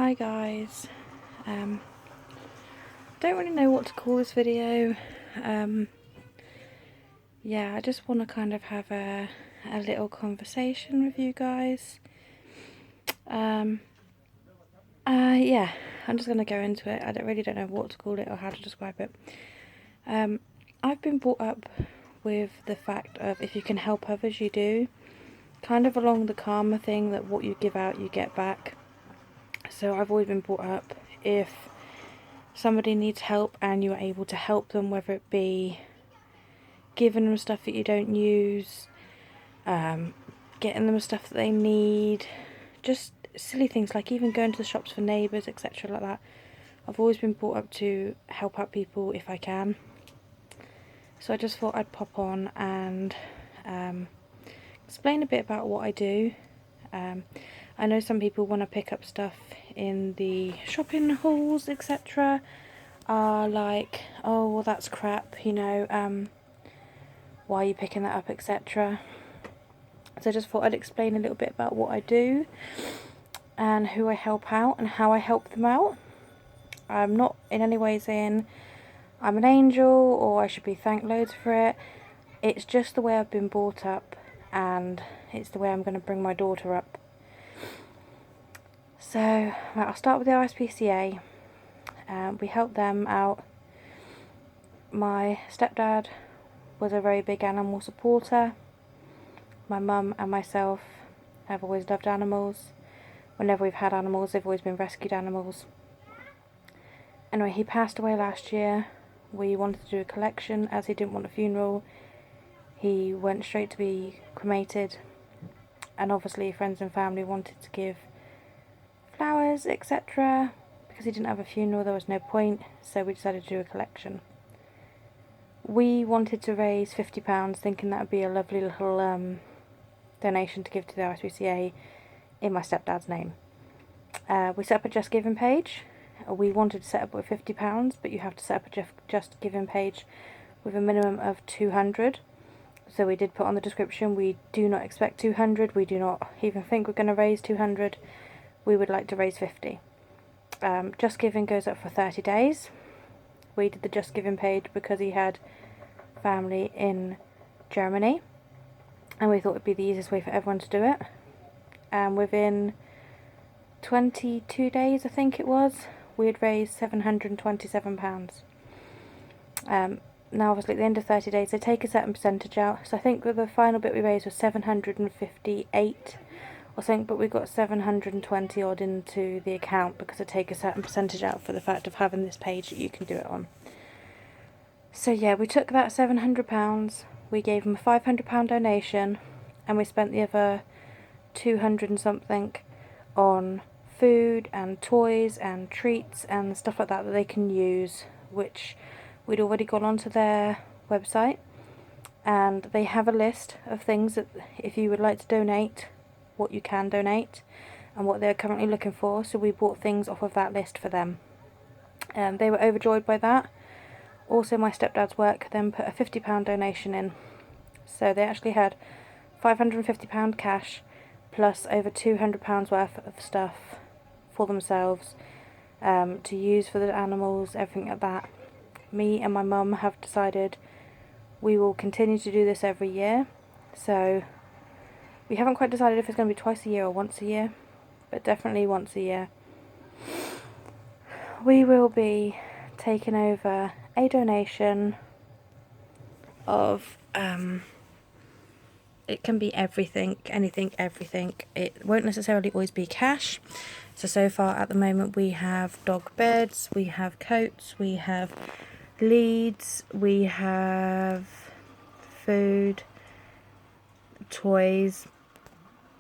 Hi guys, don't really know what to call this video. Yeah, I just want to kind of have a little conversation with you guys. Yeah, I'm just going to go into it. I really don't know what to call it or how to describe it. I've been brought up with the fact of if you can help others, you do. Kind of along the karma thing that what you give out, you get back. So I've always been brought up, if somebody needs help and you're able to help them, whether it be giving them stuff that you don't use, getting them stuff that they need, just silly things like even going to the shops for neighbours, etc. like that. I've always been brought up to help out people if I can. So I just thought I'd pop on and explain a bit about what I do. I know some people want to pick up stuff in the shopping halls, etc. are like, oh well that's crap, why are you picking that up, etc. So I just thought I'd explain a little bit about what I do and who I help out and how I help them out. I'm not in any way saying I'm an angel or I should be thanked loads for it. It's just the way I've been brought up, and it's the way I'm going to bring my daughter up. So I'll start with the RSPCA. We help them out. My stepdad was a very big animal supporter. My mum and myself have always loved animals. Whenever we've had animals, they've always been rescued animals. Anyway, he passed away last year. We wanted to do a collection, as he didn't want a funeral. He went straight to be cremated, and obviously friends and family wanted to give flowers, etc. Because he didn't have a funeral, there was no point, so we decided to do a collection. We wanted to raise £50, thinking that would be a lovely little donation to give to the RSPCA in my stepdad's name. We set up a Just Giving page. We wanted to set up with £50, but you have to set up a Just Giving page with a minimum of 200. So we did put on the description, we do not expect 200, we do not even think we're going to raise 200, we would like to raise 50. Just Giving goes up for 30 days. We did the Just Giving page because he had family in Germany, and we thought it would be the easiest way for everyone to do it. And within 22 days, I think it was, we had raised £727. Now obviously at the end of 30 days they take a certain percentage out, so I think the final bit we raised was 758 or something, but we got 720 odd into the account because they take a certain percentage out for the fact of having this page that you can do it on. So yeah, we took that £700, we gave them a £500 donation, and we spent the other 200 and something on food and toys and treats and stuff like that that they can use, which we'd already gone onto their website, and they have a list of things that if you would like to donate, what you can donate and what they're currently looking for. So we bought things off of that list for them. They were overjoyed by that. Also, my stepdad's work then put a £50 donation in, so they actually had £550 cash plus over £200 worth of stuff for themselves, to use for the animals, everything like that. Me and my mum have decided we will continue to do this every year, so we haven't quite decided if it's going to be twice a year or once a year, but definitely once a year. We will be taking over a donation of it can be everything, anything, everything. It won't necessarily always be cash. So far at the moment we have dog beds, we have coats, we have leads, we have food, toys.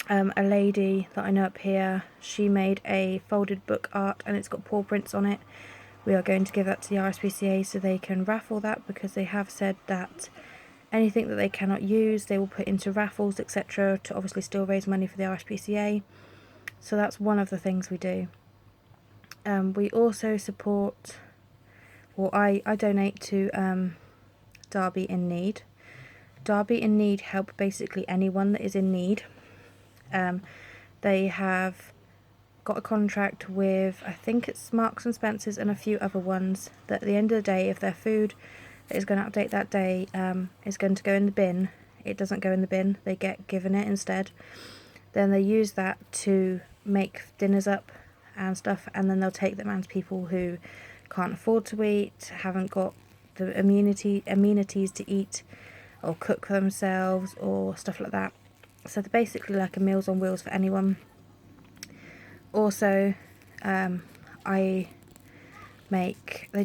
A lady that I know up here, she made a folded book art and it's got paw prints on it. We are going to give that to the RSPCA so they can raffle that, because they have said that anything that they cannot use they will put into raffles, etc., to obviously still raise money for the RSPCA. So that's one of the things we do. We also support, or I donate to Derby in Need. Derby in Need help basically anyone that is in need. They have got a contract with, I think it's Marks and Spencer's and a few other ones, that at the end of the day, if their food that is going to update that day is going to go in the bin, it doesn't go in the bin, they get given it instead. Then they use that to make dinners up and stuff, and then they'll take them out to people who can't afford to eat, haven't got the amenities to eat or cook for themselves or stuff like that. So they're basically like a Meals on Wheels for anyone. Also, they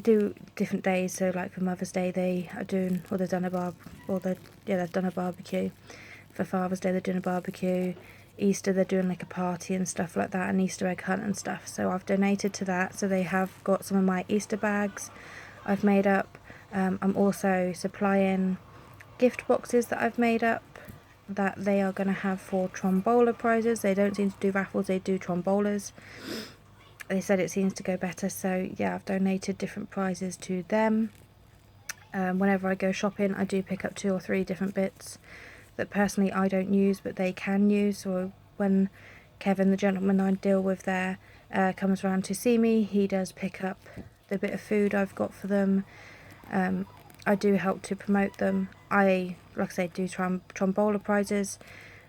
do different days, so like for Mother's Day they've done a barbecue. For Father's Day they're doing a barbecue. Easter they're doing like a party and stuff like that, an Easter egg hunt and stuff. So I've donated to that, so they have got some of my Easter bags I've made up. I'm also supplying gift boxes that I've made up that they are going to have for Trombola prizes. They don't seem to do raffles, they do Trombolas. They said it seems to go better, so yeah, I've donated different prizes to them. Whenever I go shopping, I do pick up 2 or 3 different bits that personally I don't use but they can use. So when Kevin, the gentleman I deal with there, comes around to see me, he does pick up the bit of food I've got for them. I do help to promote them. I, like I say, do Trombola prizes.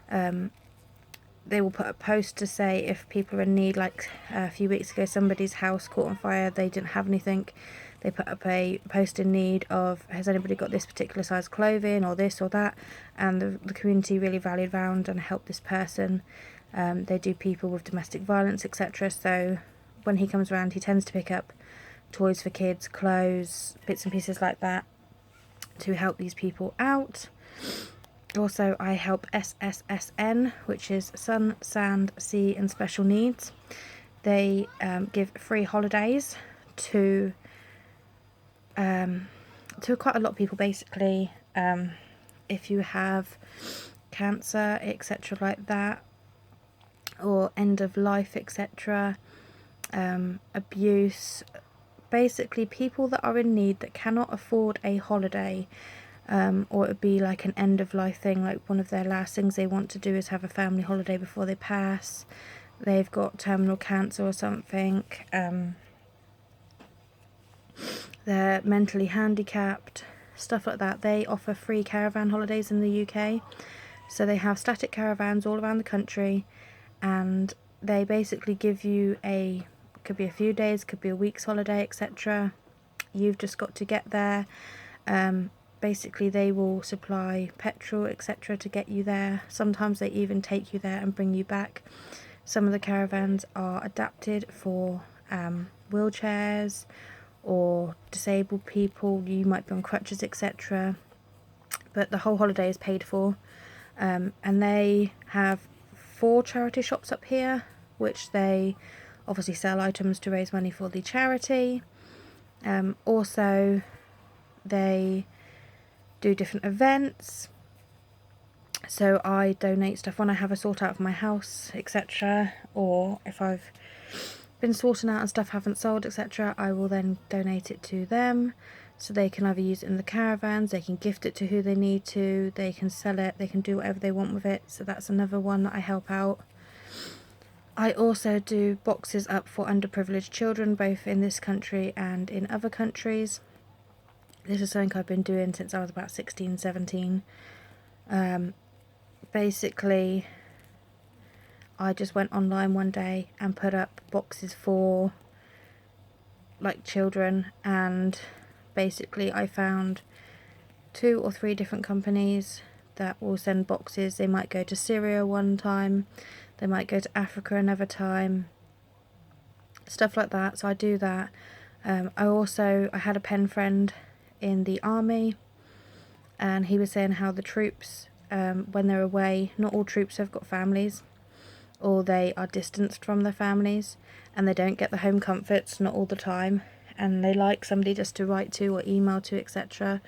They will put a post to say if people are in need. Like a few weeks ago, somebody's house caught on fire, they didn't have anything. They put up a post in need of, has anybody got this particular size clothing or this or that, and the community really rallied round and helped this person. They do people with domestic violence, etc. So when he comes around, he tends to pick up toys for kids, clothes, bits and pieces like that to help these people out. Also, I help SSSN, which is Sun, Sand, Sea and Special Needs. They give free holidays to quite a lot of people, basically. If you have cancer, etc. like that, or end of life, etc., abuse, basically people that are in need that cannot afford a holiday, or it would be like an end of life thing, like one of their last things they want to do is have a family holiday before they pass. They've got terminal cancer or something, they're mentally handicapped, stuff like that. They offer free caravan holidays in the UK. So they have static caravans all around the country, and they basically give you could be a few days, could be a week's holiday, etc. You've just got to get there. Basically they will supply petrol, etc. to get you there. Sometimes they even take you there and bring you back. Some of the caravans are adapted for wheelchairs or disabled people. You might be on crutches, etc. But the whole holiday is paid for. And they have 4 charity shops up here, which they obviously sell items to raise money for the charity. Also, they do different events. So I donate stuff when I have a sort out of my house, etc. Or if I've been sorting out and stuff haven't sold, etc., I will then donate it to them. So they can either use it in the caravans, they can gift it to who they need to, they can sell it, they can do whatever they want with it. So that's another one that I help out. I also do boxes up for underprivileged children, both in this country and in other countries. This is something I've been doing since I was about 16, 17. Basically, I just went online one day and put up boxes for like children, and basically I found 2 or 3 different companies that will send boxes. They might go to Syria one time, they might go to Africa another time, stuff like that. So I do that. I had a pen friend in the army, and he was saying how the troops, when they're away, not all troops have got families, or they are distanced from their families and they don't get the home comforts, not all the time, and they like somebody just to write to or email to, etc.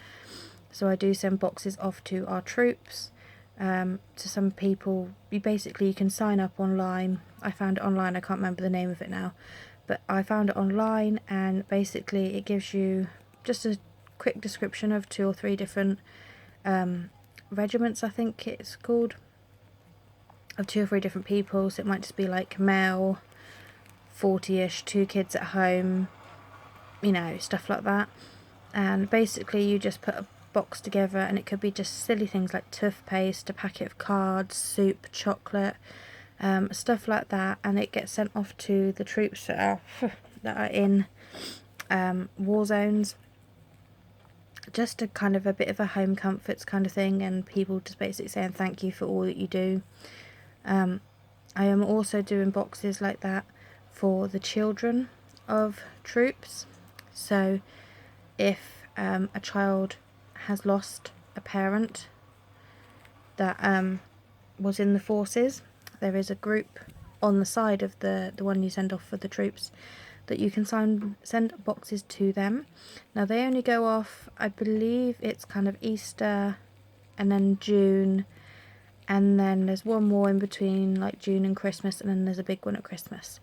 So I do send boxes off to our troops. To some people, you can sign up online. I found it online, I can't remember the name of it now, but I found it online, and basically it gives you just a quick description of 2 or 3 different regiments, I think it's called, of 2 or 3 different people. So it might just be like male, 40ish, 2 kids at home, you know, stuff like that. And basically you just put a box together, and it could be just silly things like toothpaste, a packet of cards, soup, chocolate, stuff like that, and it gets sent off to the troops that are in war zones. Just a kind of a bit of a home comforts kind of thing, and people just basically saying thank you for all that you do. I am also doing boxes like that for the children of troops. So if a child has lost a parent that was in the forces, there is a group on the side of the one you send off for the troops that you can send boxes to them. Now they only go off, I believe it's kind of Easter and then June, and then there's one more in between, like June and Christmas, and then there's a big one at Christmas.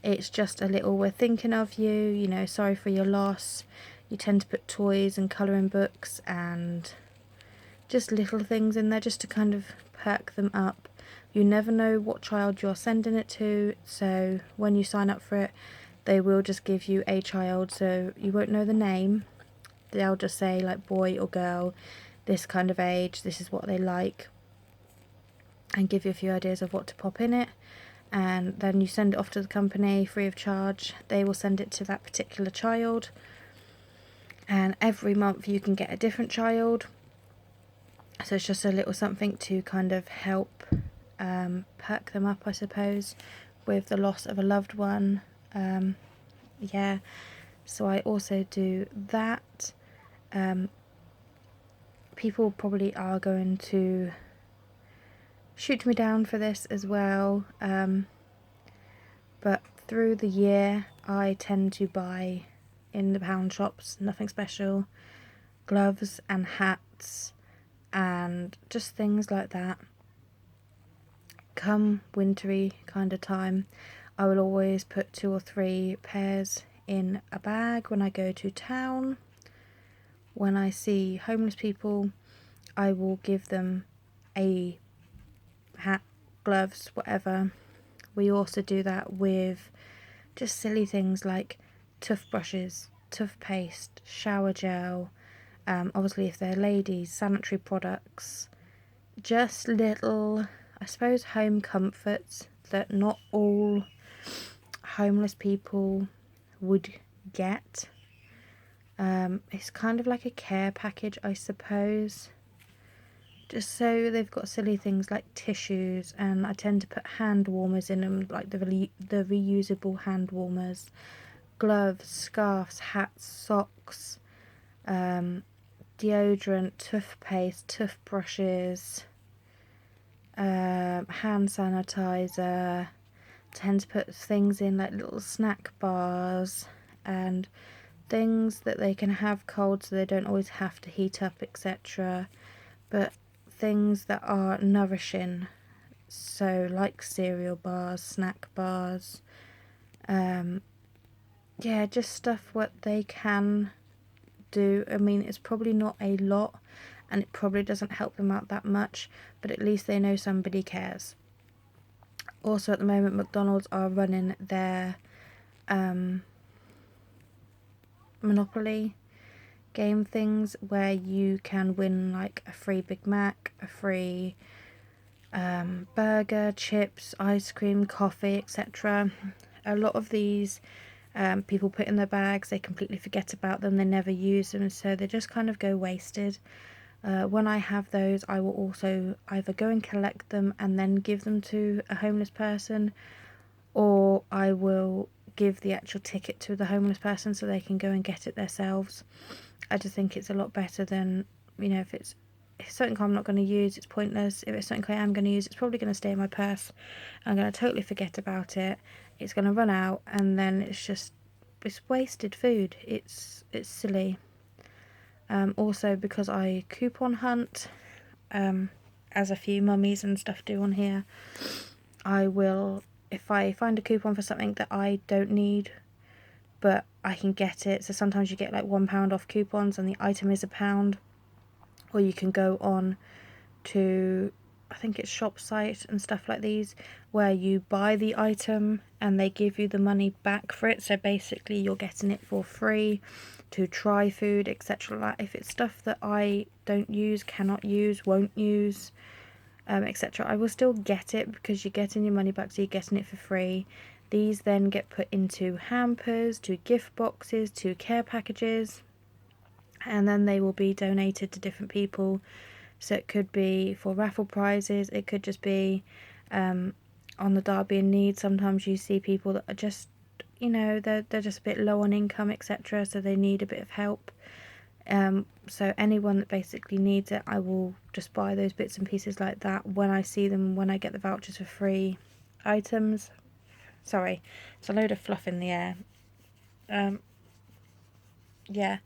It's just a little, we're thinking of you, you know, sorry for your loss. You tend to put toys and colouring books and just little things in there just to kind of perk them up. You never know what child you're sending it to, so when you sign up for it, they will just give you a child, so you won't know the name. They'll just say like boy or girl, this kind of age, this is what they like, and give you a few ideas of what to pop in it. And then you send it off to the company free of charge. They will send it to that particular child, and every month you can get a different child. So it's just a little something to kind of help perk them up, I suppose, with the loss of a loved one. Yeah, so I also do that. People probably are going to shoot me down for this as well, but through the year I tend to buy in the pound shops, nothing special, gloves and hats and just things like that. Come wintry kind of time, I will always put 2 or 3 pairs in a bag when I go to town. When I see homeless people, I will give them a hat, gloves, whatever. We also do that with just silly things like toothbrushes, toothpaste, shower gel, obviously if they're ladies, sanitary products, just little, I suppose, home comforts that not all homeless people would get. It's kind of like a care package, I suppose. Just so they've got silly things like tissues, and I tend to put hand warmers in them, like the reusable hand warmers, gloves, scarves, hats, socks, deodorant, toothpaste, toothbrushes, hand sanitizer. Tend to put things in like little snack bars and things that they can have cold so they don't always have to heat up, etc. But things that are nourishing, so like cereal bars, snack bars, yeah, just stuff what they can do. I mean, it's probably not a lot and it probably doesn't help them out that much, but at least they know somebody cares. Also at the moment, McDonald's are running their Monopoly game things where you can win like a free Big Mac, a free burger, chips, ice cream, coffee, etc. A lot of these people put in their bags, they completely forget about them, they never use them, so they just kind of go wasted. When I have those, I will also either go and collect them and then give them to a homeless person, or I will give the actual ticket to the homeless person so they can go and get it themselves. I just think it's a lot better than, you know, if it's something I'm not going to use, it's pointless. If it's something I am going to use, it's probably going to stay in my purse. I'm going to totally forget about it. It's going to run out, and then it's wasted food. It's silly. Also, because I coupon hunt, as a few mummies and stuff do on here, I will, if I find a coupon for something that I don't need, but I can get it, so sometimes you get like £1 off coupons and the item is £1, or you can go on to I think it's ShopSite and stuff like these, where you buy the item and they give you the money back for it. So basically you're getting it for free to try food, etc. Like if it's stuff that I don't use, cannot use, won't use, etc., I will still get it because you're getting your money back, so you're getting it for free. These then get put into hampers, to gift boxes, to care packages, and then they will be donated to different people. So it could be for raffle prizes, it could just be on the Derby in Need. Sometimes you see people that are just, you know, they're just a bit low on income, etc., so they need a bit of help. So anyone that basically needs it, I will just buy those bits and pieces like that when I see them, when I get the vouchers for free items. Sorry, it's a load of fluff in the air. Yeah,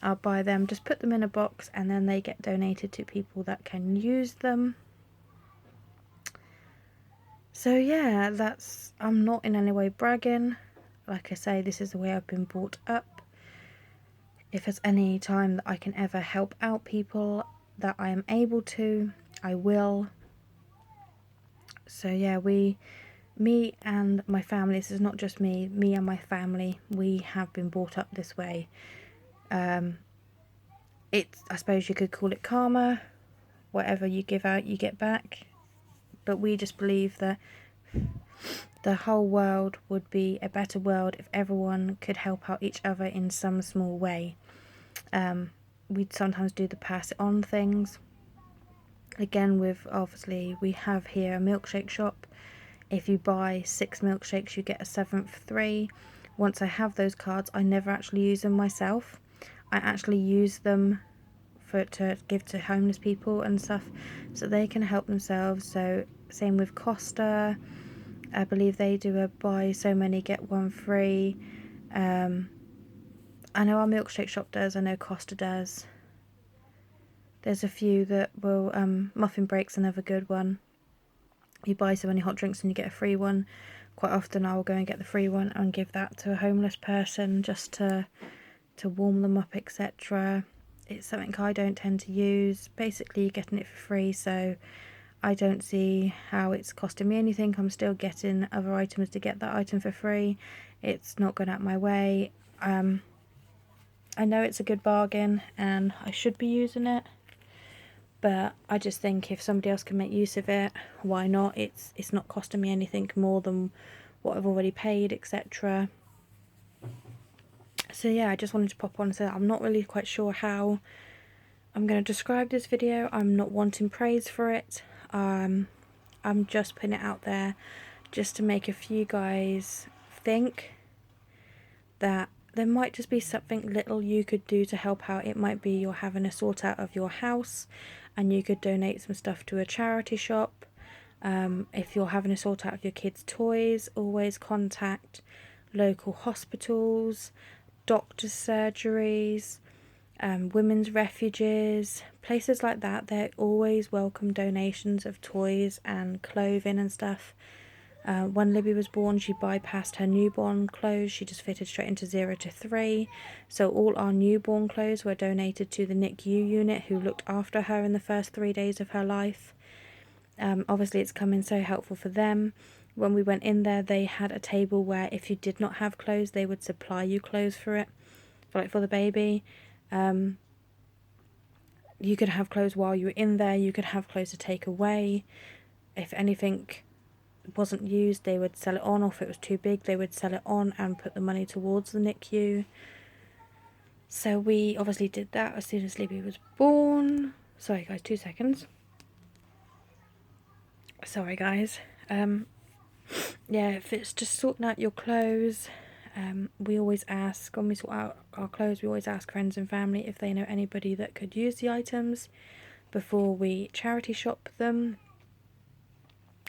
I'll buy them, just put them in a box, and then they get donated to people that can use them. So yeah, I'm not in any way bragging. Like I say, this is the way I've been brought up. If there's any time that I can ever help out people that I am able to, I will. So yeah, me and my family, this is not just me and my family, we have been brought up this way. I suppose you could call it karma. Whatever you give out, you get back. But we just believe that the whole world would be a better world if everyone could help out each other in some small way. We'd sometimes do the pass it on things. Again, we have here a milkshake shop. If you buy 6 milkshakes, you get a 7th free. Once I have those cards, I never actually use them myself. I actually use them to give to homeless people and stuff, so they can help themselves. So same with Costa. I believe they do a buy so many get one free. I know our milkshake shop does. I know Costa does. There's a few that will. Muffin Break's another good one. You buy so many hot drinks and you get a free one. Quite often I will go and get the free one and give that to a homeless person just to warm them up, etc. It's something I don't tend to use. Basically you're getting it for free, so I don't see how it's costing me anything. I'm still getting other items to get that item for free. It's not going out my way. I know it's a good bargain and I should be using it, but I just think if somebody else can make use of it, why not? It's not costing me anything more than what I've already paid, etc. So yeah, I just wanted to pop on and say that I'm not really quite sure how I'm going to describe this video. I'm not wanting praise for it. I'm just putting it out there just to make a few guys think that there might just be something little you could do to help out. It might be you're having a sort out of your house and you could donate some stuff to a charity shop. If you're having a sort out of your kids' toys, always contact local hospitals, doctors' surgeries, women's refuges, places like that. They always welcome donations of toys and clothing and stuff. When Libby was born, she bypassed her newborn clothes. She just fitted straight into 0 to 3. So all our newborn clothes were donated to the NICU unit, who looked after her in the first 3 days of her life. Obviously it's come in so helpful for them. When we went in there, they had a table where if you did not have clothes, they would supply you clothes for the baby. You could have clothes while you were in there. You could have clothes to take away. If anything wasn't used, they would sell it on, or if it was too big, they would sell it on and put the money towards the NICU. So we obviously did that as soon as Libby was born. Sorry guys, 2 seconds. Sorry guys. Yeah, if it's just sorting out your clothes, we always ask, when we sort out our clothes, we always ask friends and family if they know anybody that could use the items before we charity shop them.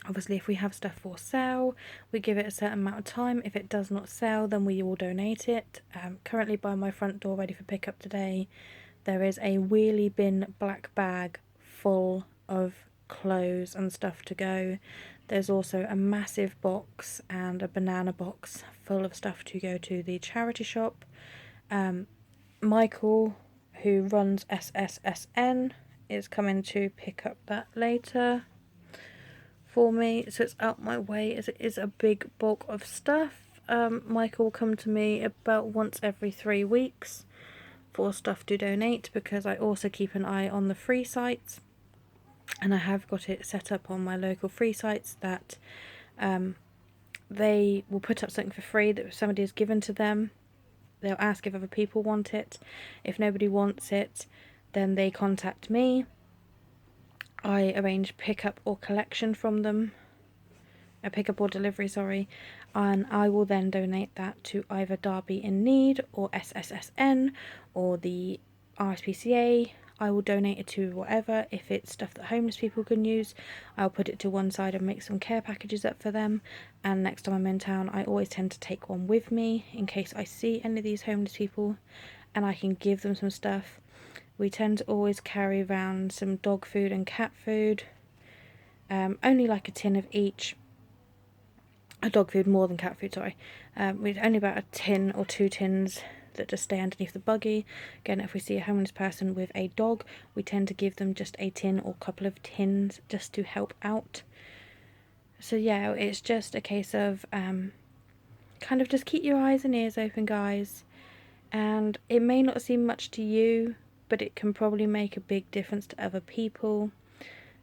Obviously, if we have stuff for sale, we give it a certain amount of time. If it does not sell, then we will donate it. Currently by my front door, ready for pickup today, there is a wheelie bin black bag full of clothes and stuff to go. There's also a massive box and a banana box full of stuff to go to the charity shop. Michael, who runs SSSN, is coming to pick up that later. for me, so it's out my way as it is a big bulk of stuff. Michael will come to me about once every 3 weeks for stuff to donate, because I also keep an eye on the free sites, and I have got it set up on my local free sites that they will put up something for free that somebody has given to them. They'll ask if other people want it. If nobody wants it, then they contact me. I arrange pickup or collection from them. A pickup or delivery, sorry. And I will then donate that to either Derby in Need or SSSN or the RSPCA. I will donate it to whatever. If it's stuff that homeless people can use, I'll put it to one side and make some care packages up for them. And next time I'm in town, I always tend to take one with me in case I see any of these homeless people and I can give them some stuff. We tend to always carry around some dog food and cat food, only like a tin of each. A dog food more than cat food, sorry. We've only about a tin or 2 tins that just stay underneath the buggy. Again, if we see a homeless person with a dog, we tend to give them just a tin or couple of tins just to help out. So yeah, it's just a case of kind of just keep your eyes and ears open, guys. And it may not seem much to you, but it can probably make a big difference to other people.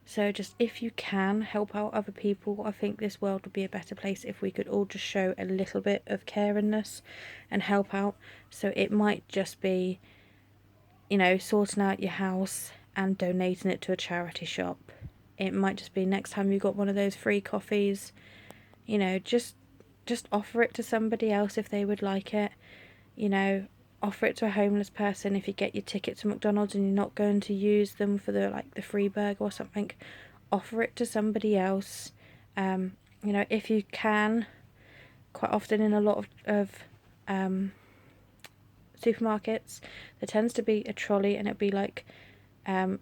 So just, if you can help out other people, I think this world would be a better place if we could all just show a little bit of caringness and help out. So it might just be, you know, sorting out your house and donating it to a charity shop. It might just be next time you got one of those free coffees, you know, just offer it to somebody else if they would like it. You know, offer it to a homeless person. If you get your ticket to McDonald's and you're not going to use them for the free burger or something, offer it to somebody else. You know, if you can, quite often in a lot of supermarkets there tends to be a trolley and it'd be like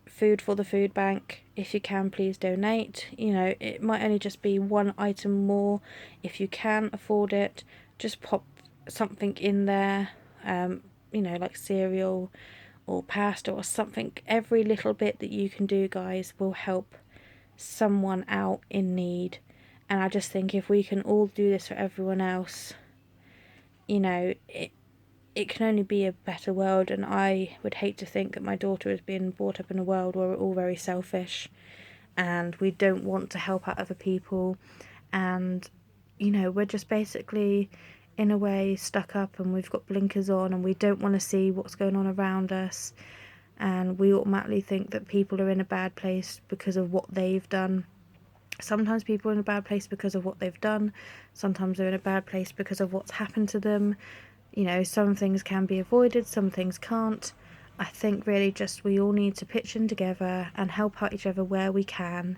food for the food bank. If you can, please donate. You know, it might only just be one item more. If you can afford it, just pop something in there, you know, like cereal or pasta or something. Every little bit that you can do, guys, will help someone out in need. And I just think if we can all do this for everyone else, you know, it can only be a better world. And I would hate to think that my daughter is being brought up in a world where we're all very selfish and we don't want to help out other people, and you know, we're just basically in a way stuck up and we've got blinkers on and we don't want to see what's going on around us, and we automatically think that people are in a bad place because of what they've done. Sometimes people are in a bad place because of what they've done, sometimes they're in a bad place because of what's happened to them. You know, some things can be avoided, some things can't. I think really just we all need to pitch in together and help out each other where we can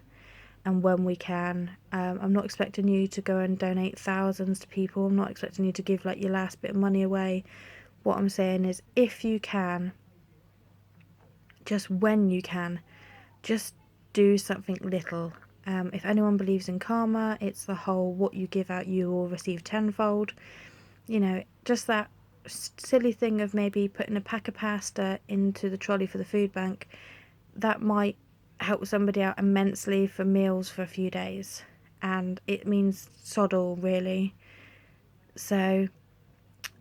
and when we can. I'm not expecting you to go and donate thousands to people. I'm not expecting you to give like your last bit of money away. What I'm saying is, if you can, just when you can, just do something little. If anyone believes in karma, it's the whole what you give out you will receive tenfold. You know, just that silly thing of maybe putting a pack of pasta into the trolley for the food bank, that might help somebody out immensely for meals for a few days, and it means sod all, really. So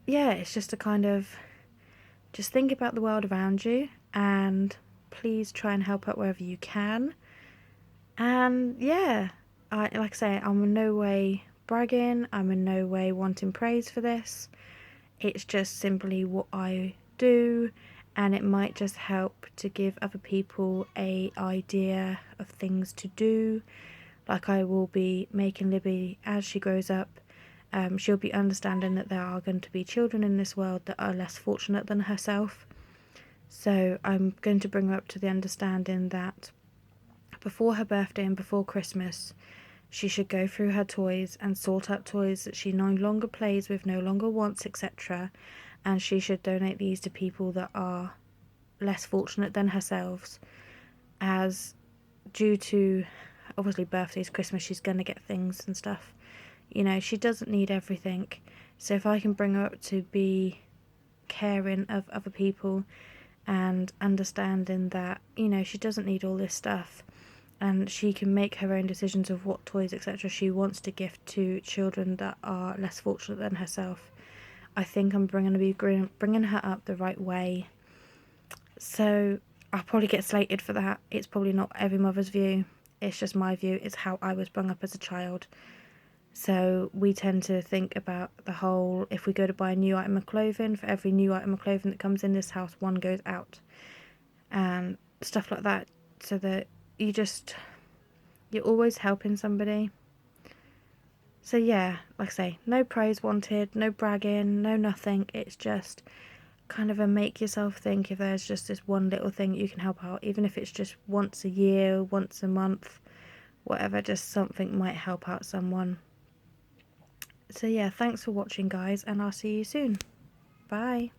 yeah, it's just a kind of, just think about the world around you and please try and help out wherever you can. And yeah, like I say, I'm in no way bragging, I'm in no way wanting praise for this. It's just simply what I do, and it might just help to give other people a idea of things to do. Like, I will be making Libby, as she grows up, she'll be understanding that there are going to be children in this world that are less fortunate than herself. So I'm going to bring her up to the understanding that before her birthday and before Christmas, she should go through her toys and sort out toys that she no longer plays with, no longer wants, etc. And she should donate these to people that are less fortunate than herself. As due to, obviously, birthdays, Christmas, she's going to get things and stuff. You know, she doesn't need everything. So if I can bring her up to be caring of other people and understanding that, you know, she doesn't need all this stuff, and she can make her own decisions of what toys, etc., she wants to gift to children that are less fortunate than herself. I think I'm going to be bringing her up the right way. So I'll probably get slated for that. It's probably not every mother's view. It's just my view. It's how I was brought up as a child. So we tend to think about the whole, if we go to buy a new item of clothing, for every new item of clothing that comes in this house, one goes out. And stuff like that. So that you're always helping somebody. So yeah, like I say, no praise wanted, no bragging, no nothing. It's just kind of a make yourself think if there's just this one little thing that you can help out, even if it's just once a year, once a month, whatever, just something might help out someone. So yeah, thanks for watching guys, and I'll see you soon. Bye.